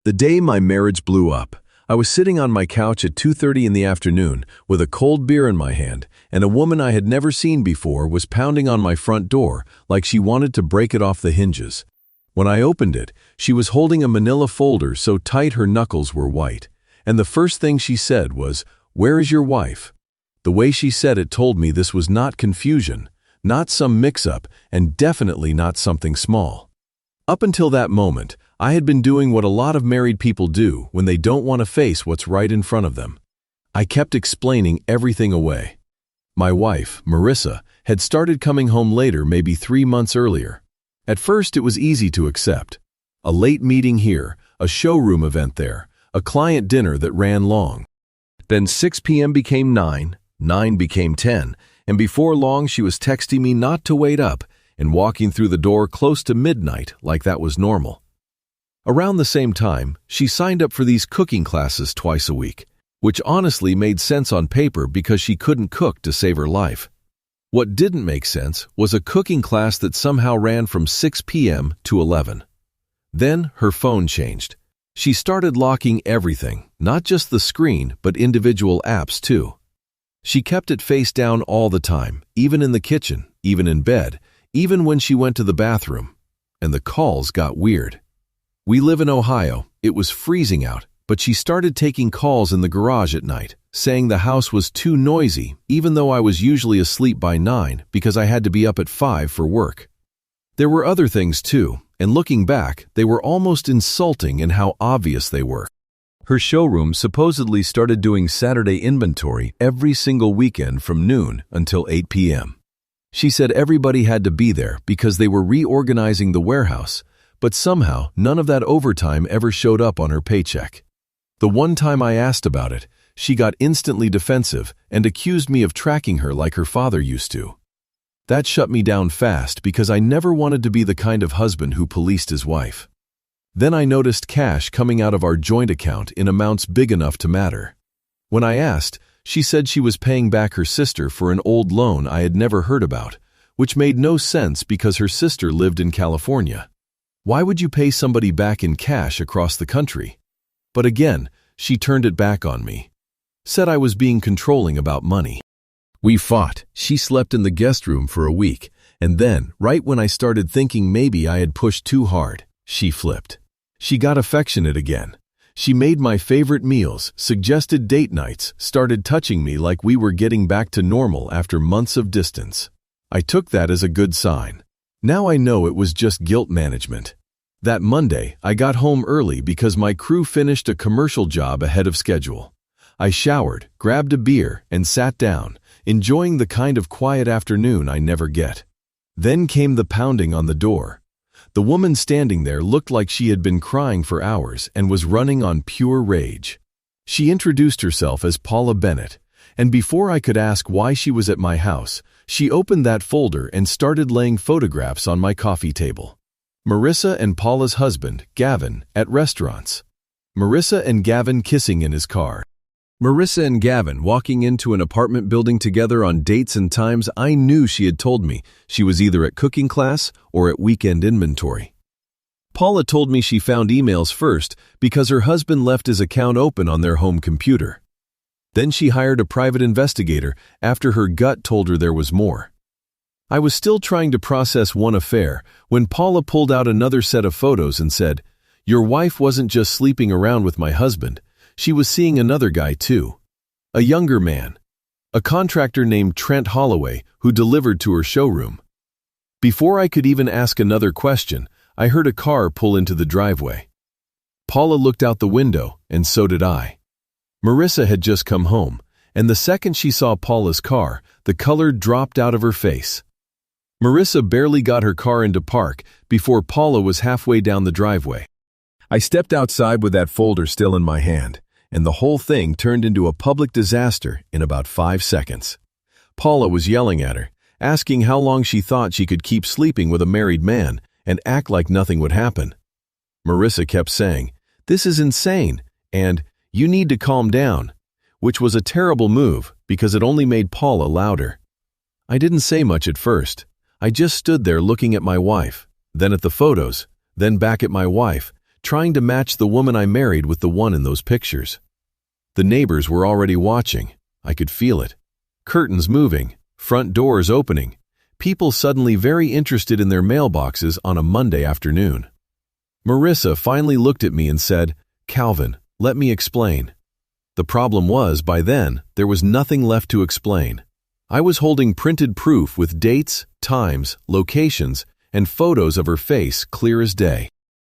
The day my marriage blew up, I was sitting on my couch at 2:30 in the afternoon with a cold beer in my hand, and a woman I had never seen before was pounding on my front door like she wanted to break it off the hinges. When I opened it, she was holding a manila folder so tight her knuckles were white, and the first thing she said was, "Where is your wife?" The way she said it told me this was not confusion, not some mix-up, and definitely not something small. Up until that moment, I had been doing what a lot of married people do when they don't want to face what's right in front of them. I kept explaining everything away. My wife, Marissa, had started coming home later, maybe 3 months earlier. At first, it was easy to accept. A late meeting here, a showroom event there, a client dinner that ran long. Then 6 p.m. became 9, 9 became 10, and before long she was texting me not to wait up and walking through the door close to midnight like that was normal. Around the same time, she signed up for these cooking classes twice a week, which honestly made sense on paper because she couldn't cook to save her life. What didn't make sense was a cooking class that somehow ran from 6 p.m. to 11. Then her phone changed. She started locking everything, not just the screen, but individual apps too. She kept it face down all the time, even in the kitchen, even in bed, even when she went to the bathroom. And the calls got weird. We live in Ohio. It was freezing out, but she started taking calls in the garage at night, saying the house was too noisy, even though I was usually asleep by 9 because I had to be up at 5 for work. There were other things too, and looking back, they were almost insulting in how obvious they were. Her showroom supposedly started doing Saturday inventory every single weekend from noon until 8 p.m. She said everybody had to be there because they were reorganizing the warehouse, but somehow none of that overtime ever showed up on her paycheck. The one time I asked about it, she got instantly defensive and accused me of tracking her like her father used to. That shut me down fast because I never wanted to be the kind of husband who policed his wife. Then I noticed cash coming out of our joint account in amounts big enough to matter. When I asked, she said she was paying back her sister for an old loan I had never heard about, which made no sense because her sister lived in California. Why would you pay somebody back in cash across the country? But again, she turned it back on me. Said I was being controlling about money. We fought. She slept in the guest room for a week, and then, right when I started thinking maybe I had pushed too hard, she flipped. She got affectionate again. She made my favorite meals, suggested date nights, started touching me like we were getting back to normal after months of distance. I took that as a good sign. Now I know it was just guilt management. That Monday, I got home early because my crew finished a commercial job ahead of schedule. I showered, grabbed a beer, and sat down, enjoying the kind of quiet afternoon I never get. Then came the pounding on the door. The woman standing there looked like she had been crying for hours and was running on pure rage. She introduced herself as Paula Bennett, and before I could ask why she was at my house, she opened that folder and started laying photographs on my coffee table. Marissa and Paula's husband, Gavin, at restaurants. Marissa and Gavin kissing in his car. Marissa and Gavin walking into an apartment building together on dates and times I knew she had told me she was either at cooking class or at weekend inventory. Paula told me she found emails first because her husband left his account open on their home computer. Then she hired a private investigator after her gut told her there was more. I was still trying to process one affair when Paula pulled out another set of photos and said, "Your wife wasn't just sleeping around with my husband, she was seeing another guy too. A younger man. A contractor named Trent Holloway who delivered to her showroom." Before I could even ask another question, I heard a car pull into the driveway. Paula looked out the window, and so did I. Marissa had just come home, and the second she saw Paula's car, the color dropped out of her face. Marissa barely got her car into park before Paula was halfway down the driveway. I stepped outside with that folder still in my hand, and the whole thing turned into a public disaster in about 5 seconds. Paula was yelling at her, asking how long she thought she could keep sleeping with a married man and act like nothing would happen. Marissa kept saying, "This is insane," and "You need to calm down," which was a terrible move because it only made Paula louder. I didn't say much at first. I just stood there looking at my wife, then at the photos, then back at my wife, trying to match the woman I married with the one in those pictures. The neighbors were already watching. I could feel it. Curtains moving, front doors opening, people suddenly very interested in their mailboxes on a Monday afternoon. Marissa finally looked at me and said, "Calvin, let me explain." The problem was, by then, there was nothing left to explain. I was holding printed proof with dates, times, locations, and photos of her face clear as day.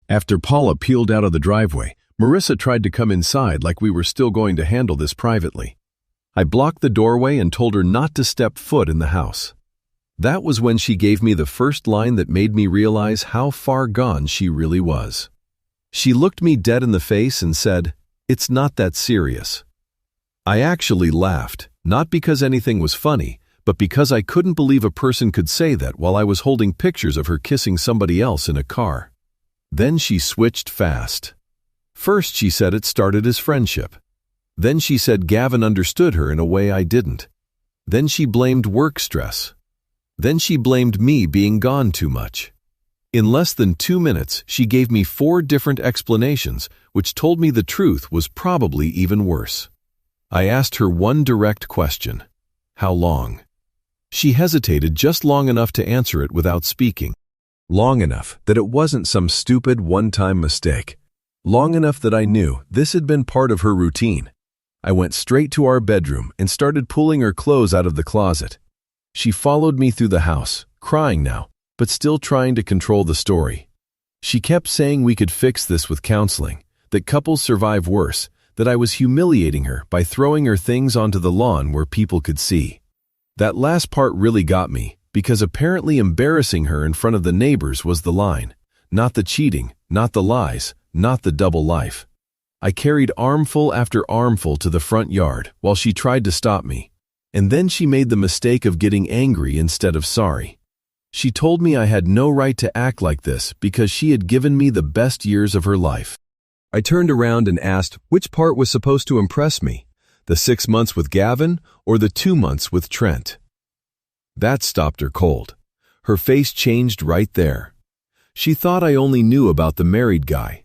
After Paula peeled out of the driveway, Marissa tried to come inside like we were still going to handle this privately. I blocked the doorway and told her not to step foot in the house. That was when she gave me the first line that made me realize how far gone she really was. She looked me dead in the face and said, "It's not that serious." I actually laughed, not because anything was funny, but because I couldn't believe a person could say that while I was holding pictures of her kissing somebody else in a car. Then she switched fast. First she said it started as friendship. Then she said Gavin understood her in a way I didn't. Then she blamed work stress. Then she blamed me being gone too much. In less than 2 minutes, she gave me 4 different explanations, which told me the truth was probably even worse. I asked her one direct question: how long? She hesitated just long enough to answer it without speaking. Long enough that it wasn't some stupid one-time mistake. Long enough that I knew this had been part of her routine. I went straight to our bedroom and started pulling her clothes out of the closet. She followed me through the house, crying now, but still trying to control the story. She kept saying we could fix this with counseling, that couples survive worse, that I was humiliating her by throwing her things onto the lawn where people could see. That last part really got me, because apparently embarrassing her in front of the neighbors was the line. Not the cheating, not the lies, not the double life. I carried armful after armful to the front yard while she tried to stop me. And then she made the mistake of getting angry instead of sorry. She told me I had no right to act like this because she had given me the best years of her life. I turned around and asked which part was supposed to impress me, the 6 months with Gavin or the 2 months with Trent. That stopped her cold. Her face changed right there. She thought I only knew about the married guy.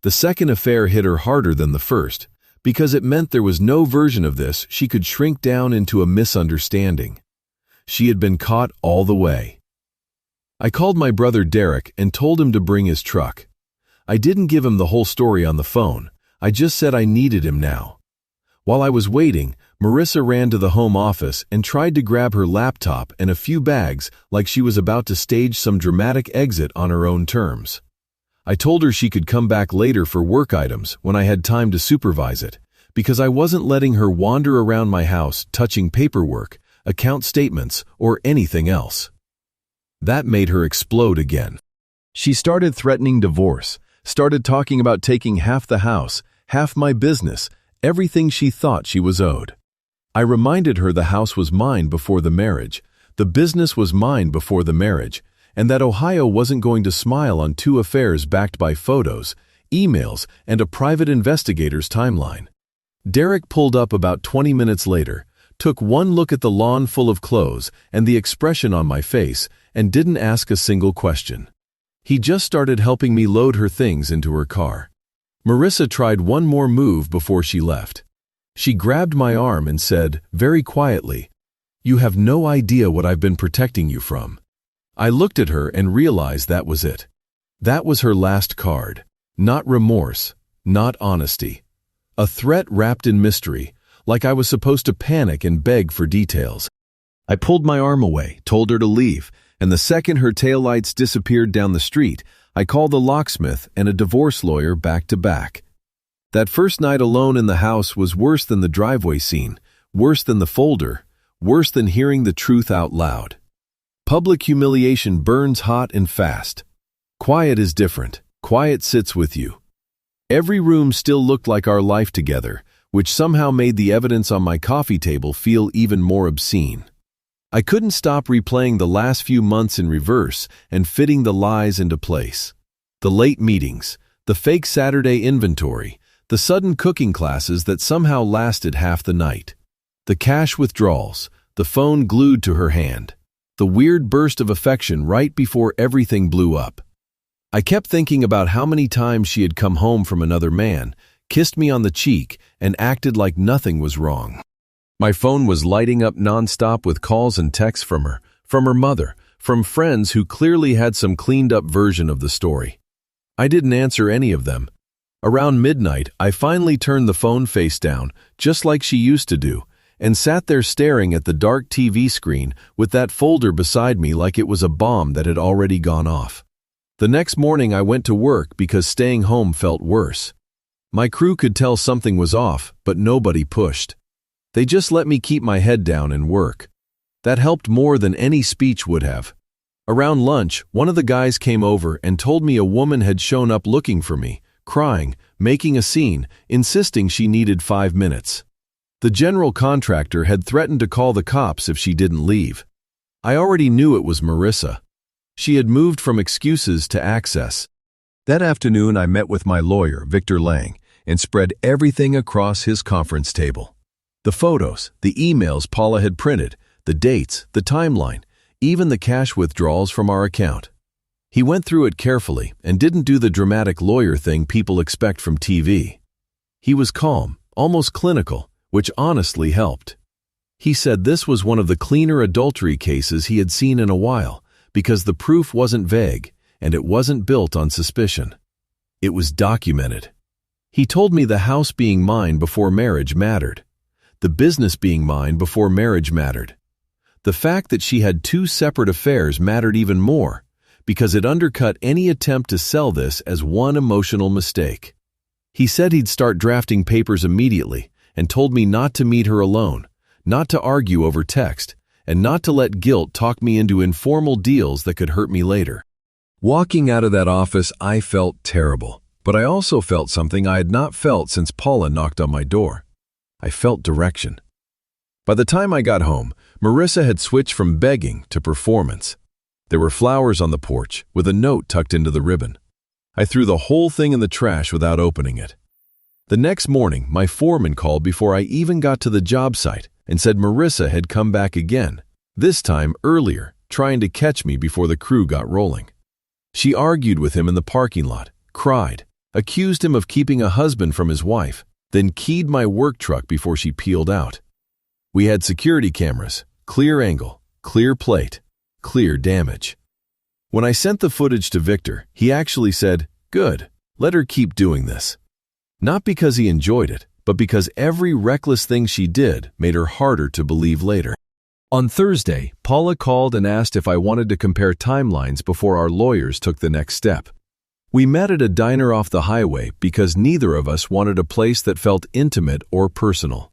The second affair hit her harder than the first, because it meant there was no version of this she could shrink down into a misunderstanding. She had been caught all the way. I called my brother Derek and told him to bring his truck. I didn't give him the whole story on the phone. I just said I needed him now. While I was waiting, Marissa ran to the home office and tried to grab her laptop and a few bags like she was about to stage some dramatic exit on her own terms. I told her she could come back later for work items when I had time to supervise it, because I wasn't letting her wander around my house touching paperwork, account statements, or anything else. That made her explode again. She started threatening divorce, started talking about taking half the house, half my business, everything she thought she was owed. I reminded her the house was mine before the marriage, the business was mine before the marriage, and that Ohio wasn't going to smile on 2 affairs backed by photos, emails, and a private investigator's timeline. Derek pulled up about 20 minutes later, took one look at the lawn full of clothes and the expression on my face, and didn't ask a single question. He just started helping me load her things into her car. Marissa tried one more move before she left. She grabbed my arm and said, very quietly, "You have no idea what I've been protecting you from." I looked at her and realized that was it. That was her last card. Not remorse, not honesty. A threat wrapped in mystery, like I was supposed to panic and beg for details. I pulled my arm away, told her to leave, and the second her taillights disappeared down the street, I called the locksmith and a divorce lawyer back to back. That first night alone in the house was worse than the driveway scene, worse than the folder, worse than hearing the truth out loud. Public humiliation burns hot and fast. Quiet is different. Quiet sits with you. Every room still looked like our life together, which somehow made the evidence on my coffee table feel even more obscene. I couldn't stop replaying the last few months in reverse and fitting the lies into place. The late meetings, the fake Saturday inventory, the sudden cooking classes that somehow lasted half the night. The cash withdrawals, the phone glued to her hand. The weird burst of affection right before everything blew up. I kept thinking about how many times she had come home from another man, kissed me on the cheek, and acted like nothing was wrong. My phone was lighting up nonstop with calls and texts from her mother, from friends who clearly had some cleaned-up version of the story. I didn't answer any of them. Around midnight, I finally turned the phone face down, just like she used to do, and sat there staring at the dark TV screen with that folder beside me like it was a bomb that had already gone off. The next morning I went to work because staying home felt worse. My crew could tell something was off, but nobody pushed. They just let me keep my head down and work. That helped more than any speech would have. Around lunch, one of the guys came over and told me a woman had shown up looking for me, crying, making a scene, insisting she needed 5 minutes. The general contractor had threatened to call the cops if she didn't leave. I already knew it was Marissa. She had moved from excuses to access. That afternoon, I met with my lawyer, Victor Lang, and spread everything across his conference table. The photos, the emails Paula had printed, the dates, the timeline, even the cash withdrawals from our account. He went through it carefully and didn't do the dramatic lawyer thing people expect from TV. He was calm, almost clinical, which honestly helped. He said this was one of the cleaner adultery cases he had seen in a while because the proof wasn't vague and it wasn't built on suspicion. It was documented. He told me the house being mine before marriage mattered. The business being mine before marriage mattered. The fact that she had 2 separate affairs mattered even more because it undercut any attempt to sell this as one emotional mistake. He said he'd start drafting papers immediately and told me not to meet her alone, not to argue over text, and not to let guilt talk me into informal deals that could hurt me later. Walking out of that office, I felt terrible, but I also felt something I had not felt since Paula knocked on my door. I felt direction. By the time I got home, Marissa had switched from begging to performance. There were flowers on the porch, with a note tucked into the ribbon. I threw the whole thing in the trash without opening it. The next morning, my foreman called before I even got to the job site and said Marissa had come back again, this time earlier, trying to catch me before the crew got rolling. She argued with him in the parking lot, cried, accused him of keeping a husband from his wife, then keyed my work truck before she peeled out. We had security cameras, clear angle, clear plate, clear damage. When I sent the footage to Victor, he actually said, "Good, let her keep doing this." Not because he enjoyed it, but because every reckless thing she did made her harder to believe later. On Thursday, Paula called and asked if I wanted to compare timelines before our lawyers took the next step. We met at a diner off the highway because neither of us wanted a place that felt intimate or personal.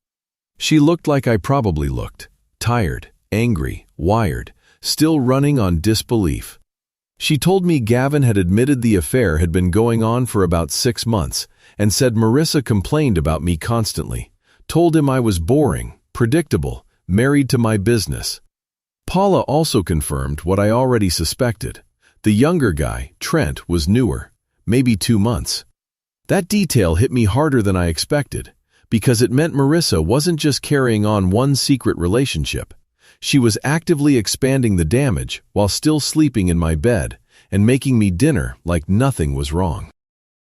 She looked like I probably looked, tired, angry, wired, still running on disbelief. She told me Gavin had admitted the affair had been going on for about 6 months and said Marissa complained about me constantly, told him I was boring, predictable, married to my business. Paula also confirmed what I already suspected. The younger guy, Trent, was newer, maybe 2 months. That detail hit me harder than I expected, because it meant Marissa wasn't just carrying on one secret relationship. She was actively expanding the damage while still sleeping in my bed and making me dinner like nothing was wrong.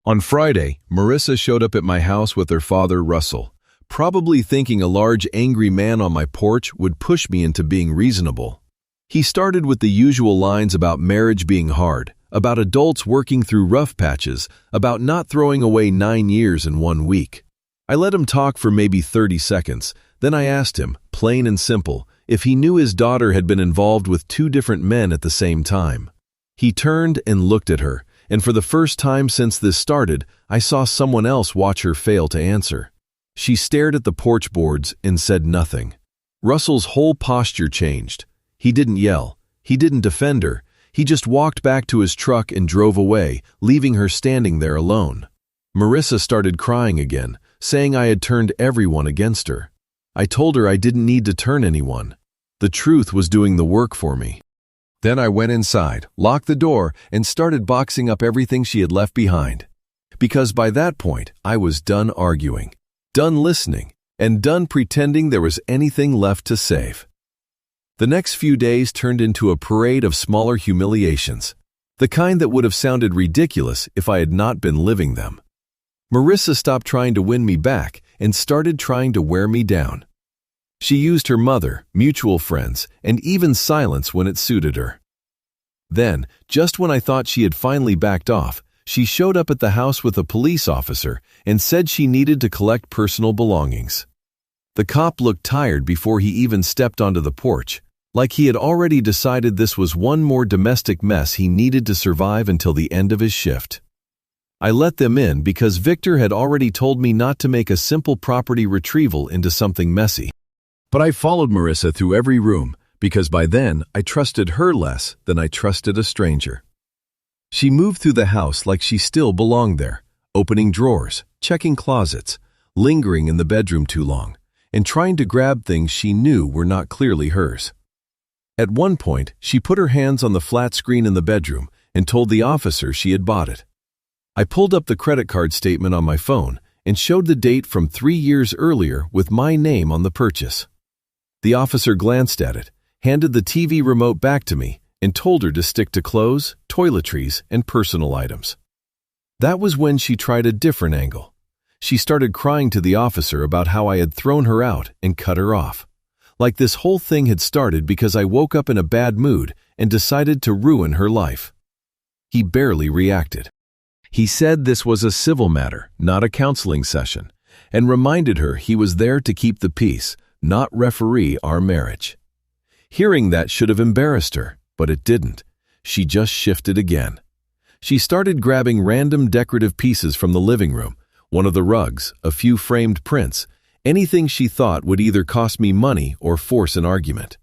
On Friday, Marissa showed up at my house with her father, Russell, probably thinking a large angry man on my porch would push me into being reasonable. He started with the usual lines about marriage being hard, about adults working through rough patches, about not throwing away 9 years in 1 week. I let him talk for maybe 30 seconds, then I asked him, plain and simple, if he knew his daughter had been involved with 2 different men at the same time. He turned and looked at her, and for the first time since this started, I saw someone else watch her fail to answer. She stared at the porch boards and said nothing. Russell's whole posture changed. He didn't yell. He didn't defend her. He just walked back to his truck and drove away, leaving her standing there alone. Marissa started crying again, saying I had turned everyone against her. I told her I didn't need to turn anyone. The truth was doing the work for me. Then I went inside, locked the door, and started boxing up everything she had left behind. Because by that point, I was done arguing, done listening, and done pretending there was anything left to save. The next few days turned into a parade of smaller humiliations. The kind that would have sounded ridiculous if I had not been living them. Marissa stopped trying to win me back and started trying to wear me down. She used her mother, mutual friends, and even silence when it suited her. Then, just when I thought she had finally backed off, she showed up at the house with a police officer and said she needed to collect personal belongings. The cop looked tired before he even stepped onto the porch, like he had already decided this was one more domestic mess he needed to survive until the end of his shift. I let them in because Victor had already told me not to make a simple property retrieval into something messy. But I followed Marissa through every room, because by then I trusted her less than I trusted a stranger. She moved through the house like she still belonged there, opening drawers, checking closets, lingering in the bedroom too long, and trying to grab things she knew were not clearly hers. At one point, she put her hands on the flat screen in the bedroom and told the officer she had bought it. I pulled up the credit card statement on my phone and showed the date from 3 years earlier with my name on the purchase. The officer glanced at it, handed the TV remote back to me, and told her to stick to clothes, toiletries, and personal items. That was when she tried a different angle. She started crying to the officer about how I had thrown her out and cut her off. Like this whole thing had started because I woke up in a bad mood and decided to ruin her life. He barely reacted. He said this was a civil matter, not a counseling session, and reminded her he was there to keep the peace, not referee our marriage. Hearing that should have embarrassed her, but it didn't. She just shifted again. She started grabbing random decorative pieces from the living room, one of the rugs, a few framed prints, anything she thought would either cost me money or force an argument.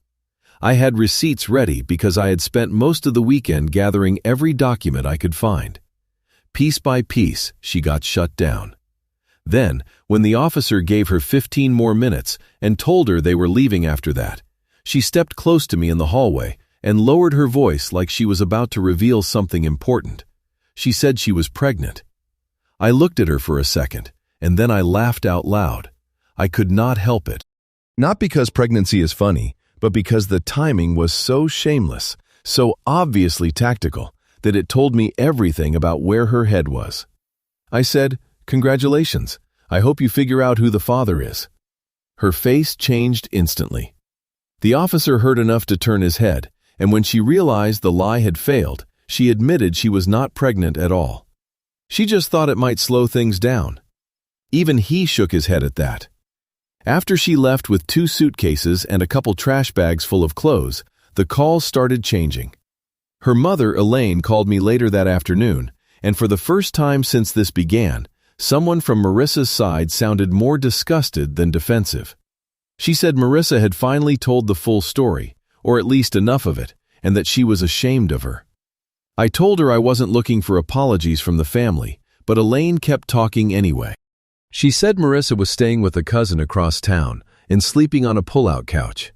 I had receipts ready because I had spent most of the weekend gathering every document I could find. Piece by piece, she got shut down. Then, when the officer gave her 15 more minutes and told her they were leaving after that, she stepped close to me in the hallway and lowered her voice like she was about to reveal something important. She said she was pregnant. I looked at her for a second, and then I laughed out loud. I could not help it. Not because pregnancy is funny, but because the timing was so shameless, so obviously tactical, that it told me everything about where her head was. I said, "Congratulations. I hope you figure out who the father is." Her face changed instantly. The officer heard enough to turn his head, and when she realized the lie had failed, she admitted she was not pregnant at all. She just thought it might slow things down. Even he shook his head at that. After she left with 2 suitcases and a couple trash bags full of clothes, the calls started changing. Her mother, Elaine, called me later that afternoon, and for the first time since this began, someone from Marissa's side sounded more disgusted than defensive. She said Marissa had finally told the full story, or at least enough of it, and that she was ashamed of her. I told her I wasn't looking for apologies from the family, but Elaine kept talking anyway. She said Marissa was staying with a cousin across town and sleeping on a pull-out couch.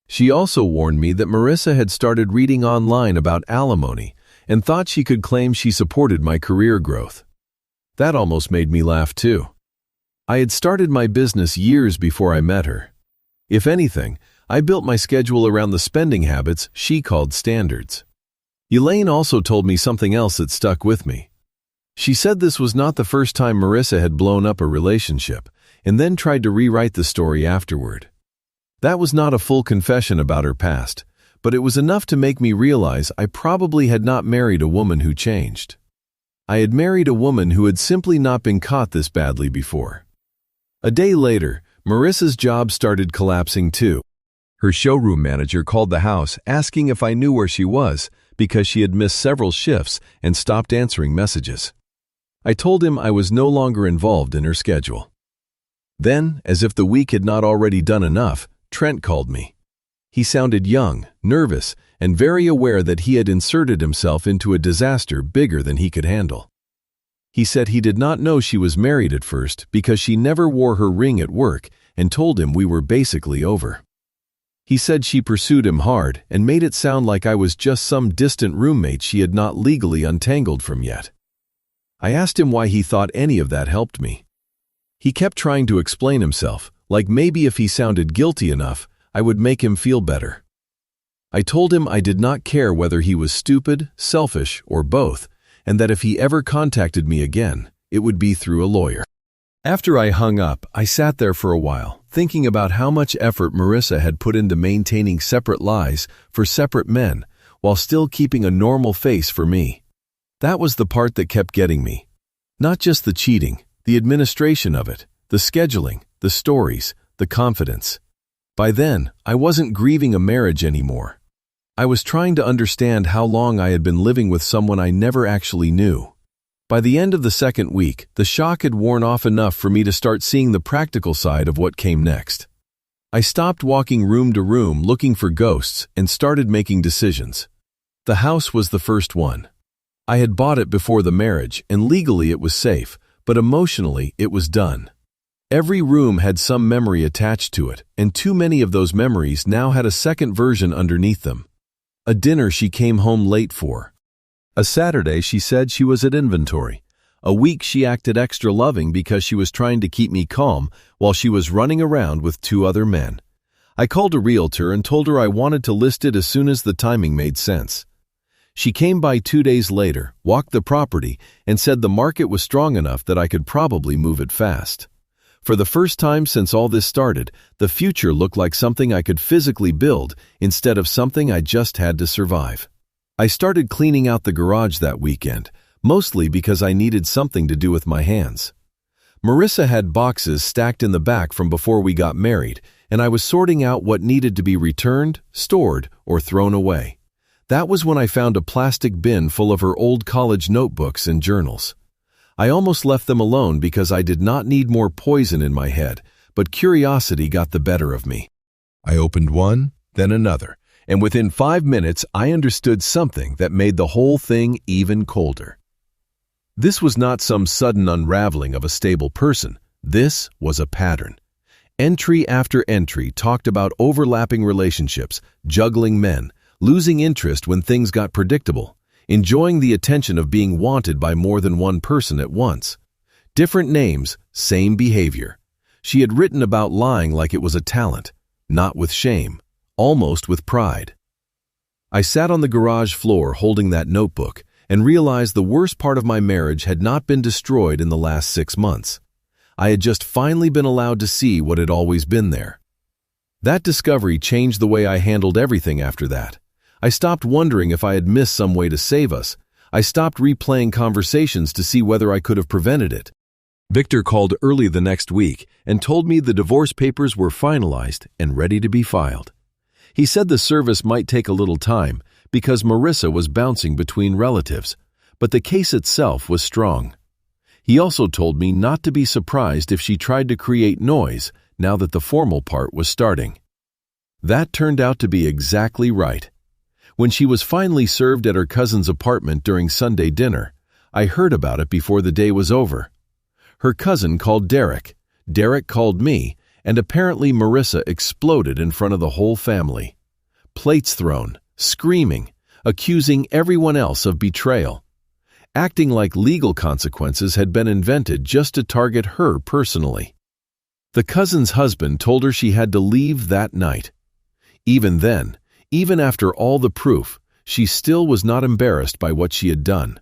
She also warned me that Marissa had started reading online about alimony and thought she could claim she supported my career growth. That almost made me laugh too. I had started my business years before I met her. If anything, I built my schedule around the spending habits she called standards. Elaine also told me something else that stuck with me. She said this was not the first time Marissa had blown up a relationship and then tried to rewrite the story afterward. That was not a full confession about her past, but it was enough to make me realize I probably had not married a woman who changed. I had married a woman who had simply not been caught this badly before. A day later, Marissa's job started collapsing too. Her showroom manager called the house asking if I knew where she was because she had missed several shifts and stopped answering messages. I told him I was no longer involved in her schedule. Then, as if the week had not already done enough, Trent called me. He sounded young, nervous, and very aware that he had inserted himself into a disaster bigger than he could handle. He said he did not know she was married at first because she never wore her ring at work and told him we were basically over. He said she pursued him hard and made it sound like I was just some distant roommate she had not legally untangled from yet. I asked him why he thought any of that helped me. He kept trying to explain himself, like maybe if he sounded guilty enough, I would make him feel better. I told him I did not care whether he was stupid, selfish, or both, and that if he ever contacted me again, it would be through a lawyer. After I hung up, I sat there for a while, thinking about how much effort Marissa had put into maintaining separate lives for separate men, while still keeping a normal face for me. That was the part that kept getting me. Not just the cheating, the administration of it, the scheduling, the stories, the confidence. By then, I wasn't grieving a marriage anymore. I was trying to understand how long I had been living with someone I never actually knew. By the end of the second week, the shock had worn off enough for me to start seeing the practical side of what came next. I stopped walking room to room looking for ghosts and started making decisions. The house was the first one. I had bought it before the marriage, and legally it was safe, but emotionally it was done. Every room had some memory attached to it, and too many of those memories now had a second version underneath them. A dinner she came home late for. A Saturday she said she was at inventory. A week she acted extra loving because she was trying to keep me calm while she was running around with 2 other men. I called a realtor and told her I wanted to list it as soon as the timing made sense. She came by 2 days later, walked the property, and said the market was strong enough that I could probably move it fast. For the first time since all this started, the future looked like something I could physically build instead of something I just had to survive. I started cleaning out the garage that weekend, mostly because I needed something to do with my hands. Marissa had boxes stacked in the back from before we got married, and I was sorting out what needed to be returned, stored, or thrown away. That was when I found a plastic bin full of her old college notebooks and journals. I almost left them alone because I did not need more poison in my head, but curiosity got the better of me. I opened one, then another, and within 5 minutes I understood something that made the whole thing even colder. This was not some sudden unraveling of a stable person. This was a pattern. Entry after entry talked about overlapping relationships, juggling men, losing interest when things got predictable, enjoying the attention of being wanted by more than one person at once. Different names, same behavior. She had written about lying like it was a talent, not with shame, almost with pride. I sat on the garage floor holding that notebook and realized the worst part of my marriage had not been destroyed in the last 6 months. I had just finally been allowed to see what had always been there. That discovery changed the way I handled everything after that. I stopped wondering if I had missed some way to save us. I stopped replaying conversations to see whether I could have prevented it. Victor called early the next week and told me the divorce papers were finalized and ready to be filed. He said the service might take a little time because Marissa was bouncing between relatives, but the case itself was strong. He also told me not to be surprised if she tried to create noise now that the formal part was starting. That turned out to be exactly right. When she was finally served at her cousin's apartment during Sunday dinner, I heard about it before the day was over. Her cousin called Derek, Derek called me, and apparently Marissa exploded in front of the whole family. Plates thrown, screaming, accusing everyone else of betrayal. Acting like legal consequences had been invented just to target her personally. The cousin's husband told her she had to leave that night. Even then, even after all the proof, she still was not embarrassed by what she had done.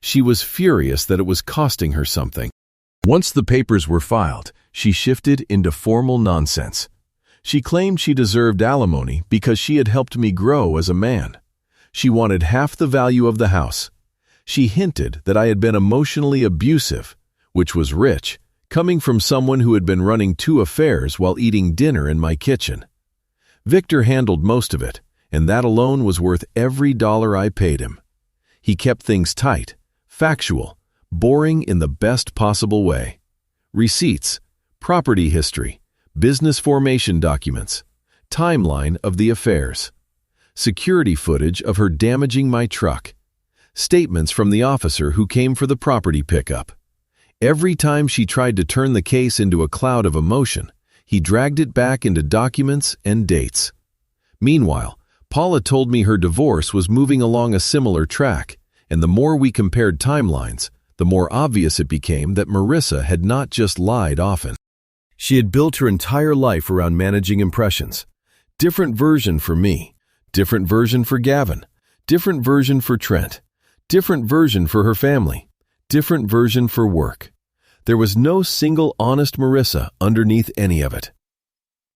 She was furious that it was costing her something. Once the papers were filed, she shifted into formal nonsense. She claimed she deserved alimony because she had helped me grow as a man. She wanted half the value of the house. She hinted that I had been emotionally abusive, which was rich, coming from someone who had been running 2 affairs while eating dinner in my kitchen. Victor handled most of it, and that alone was worth every dollar I paid him. He kept things tight, factual, boring in the best possible way. Receipts, property history, business formation documents, timeline of the affairs, security footage of her damaging my truck, statements from the officer who came for the property pickup. Every time she tried to turn the case into a cloud of emotion, he dragged it back into documents and dates. Meanwhile, Paula told me her divorce was moving along a similar track, and the more we compared timelines, the more obvious it became that Marissa had not just lied often. She had built her entire life around managing impressions. Different version for me, Different version for Gavin. Different version for Trent. Different version for her family. Different version for work. There was no single honest Marissa underneath any of it.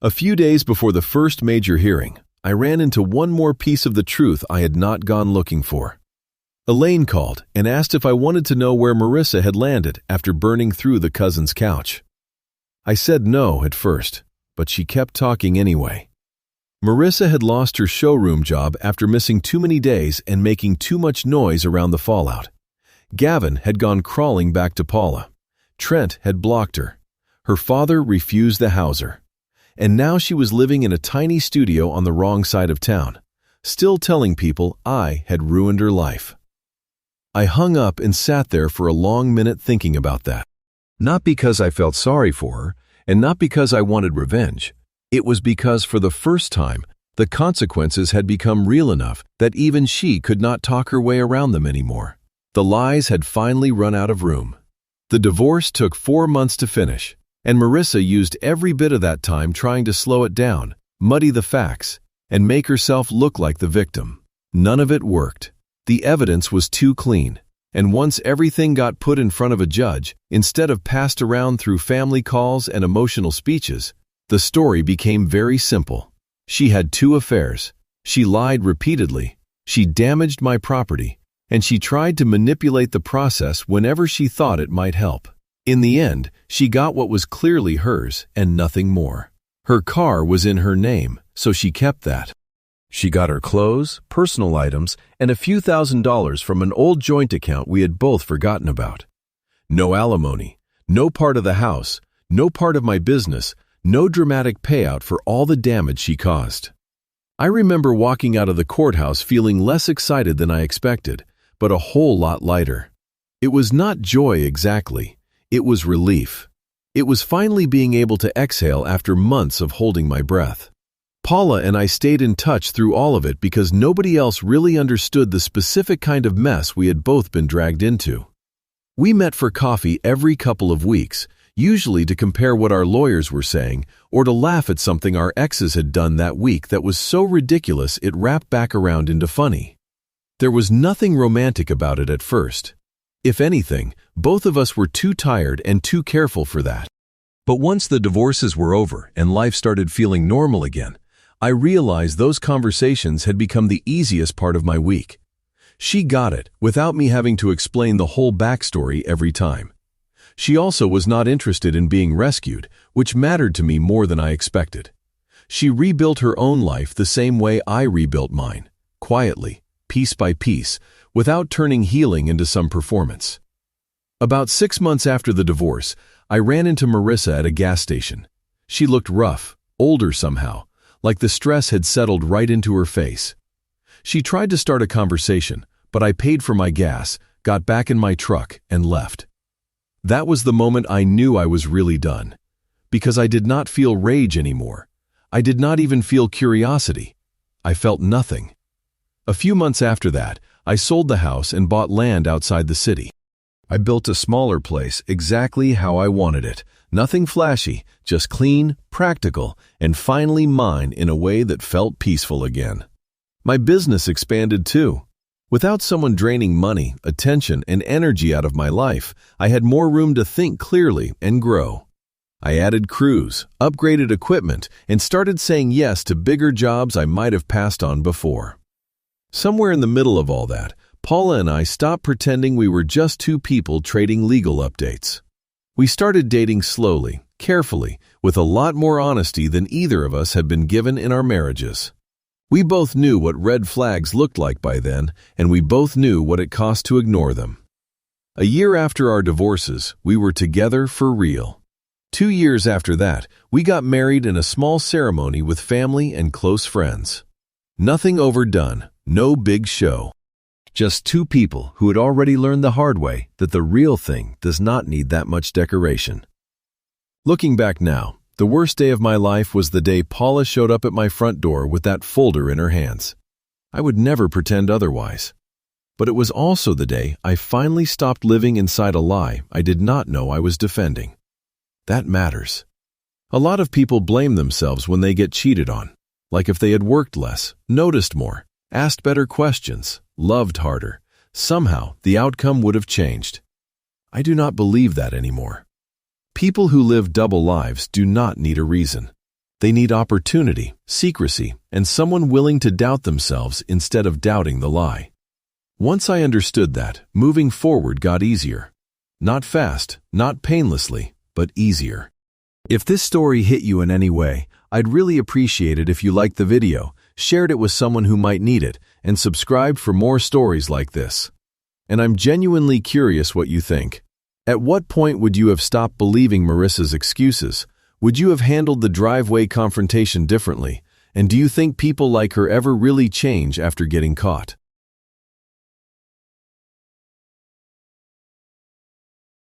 A few days before the first major hearing, I ran into one more piece of the truth I had not gone looking for. Elaine called and asked if I wanted to know where Marissa had landed after burning through the cousin's couch. I said no at first, but she kept talking anyway. Marissa had lost her showroom job after missing too many days and making too much noise around the fallout. Gavin had gone crawling back to Paula. Trent had blocked her. Her father refused to house her. And now she was living in a tiny studio on the wrong side of town, still telling people I had ruined her life. I hung up and sat there for a long minute thinking about that. Not because I felt sorry for her, and not because I wanted revenge. It was because for the first time, the consequences had become real enough that even she could not talk her way around them anymore. The lies had finally run out of room. The divorce took 4 months to finish, and Marissa used every bit of that time trying to slow it down, muddy the facts, and make herself look like the victim. None of it worked. The evidence was too clean, and once everything got put in front of a judge, instead of passed around through family calls and emotional speeches, the story became very simple. She had 2 affairs. She lied repeatedly. She damaged my property, and she tried to manipulate the process whenever she thought it might help. In the end, she got what was clearly hers and nothing more. Her car was in her name, so she kept that. She got her clothes, personal items, and a few $1,000s from an old joint account we had both forgotten about. No alimony, no part of the house, no part of my business, no dramatic payout for all the damage she caused. I remember walking out of the courthouse feeling less excited than I expected, but a whole lot lighter. It was not joy exactly. It was relief. It was finally being able to exhale after months of holding my breath. Paula and I stayed in touch through all of it because nobody else really understood the specific kind of mess we had both been dragged into. We met for coffee every couple of weeks, usually to compare what our lawyers were saying or to laugh at something our exes had done that week that was so ridiculous it wrapped back around into funny. There was nothing romantic about it at first. If anything, both of us were too tired and too careful for that. But once the divorces were over and life started feeling normal again, I realized those conversations had become the easiest part of my week. She got it without me having to explain the whole backstory every time. She also was not interested in being rescued, which mattered to me more than I expected. She rebuilt her own life the same way I rebuilt mine, quietly, piece by piece, without turning healing into some performance. About 6 months after the divorce, I ran into Marissa at a gas station. She looked rough, older somehow, like the stress had settled right into her face. She tried to start a conversation, but I paid for my gas, got back in my truck, and left. That was the moment I knew I was really done, because I did not feel rage anymore. I did not even feel curiosity. I felt nothing. A few months after that, I sold the house and bought land outside the city. I built a smaller place exactly how I wanted it. Nothing flashy, just clean, practical, and finally mine in a way that felt peaceful again. My business expanded too. Without someone draining money, attention, and energy out of my life, I had more room to think clearly and grow. I added crews, upgraded equipment, and started saying yes to bigger jobs I might have passed on before. Somewhere in the middle of all that, Paula and I stopped pretending we were just 2 people trading legal updates. We started dating slowly, carefully, with a lot more honesty than either of us had been given in our marriages. We both knew what red flags looked like by then, and we both knew what it cost to ignore them. A year after our divorces, we were together for real. 2 years after that, we got married in a small ceremony with family and close friends. Nothing overdone, no big show. Just 2 people who had already learned the hard way that the real thing does not need that much decoration. Looking back now, the worst day of my life was the day Paula showed up at my front door with that folder in her hands. I would never pretend otherwise. But it was also the day I finally stopped living inside a lie I did not know I was defending. That matters. A lot of people blame themselves when they get cheated on. Like if they had worked less, noticed more, asked better questions, loved harder, somehow the outcome would have changed. I do not believe that anymore. People who live double lives do not need a reason. They need opportunity, secrecy, and someone willing to doubt themselves instead of doubting the lie. Once I understood that, moving forward got easier. Not fast, not painlessly, but easier. If this story hit you in any way, I'd really appreciate it if you liked the video, shared it with someone who might need it, and subscribed for more stories like this. And I'm genuinely curious what you think. At what point would you have stopped believing Marissa's excuses? Would you have handled the driveway confrontation differently? And do you think people like her ever really change after getting caught?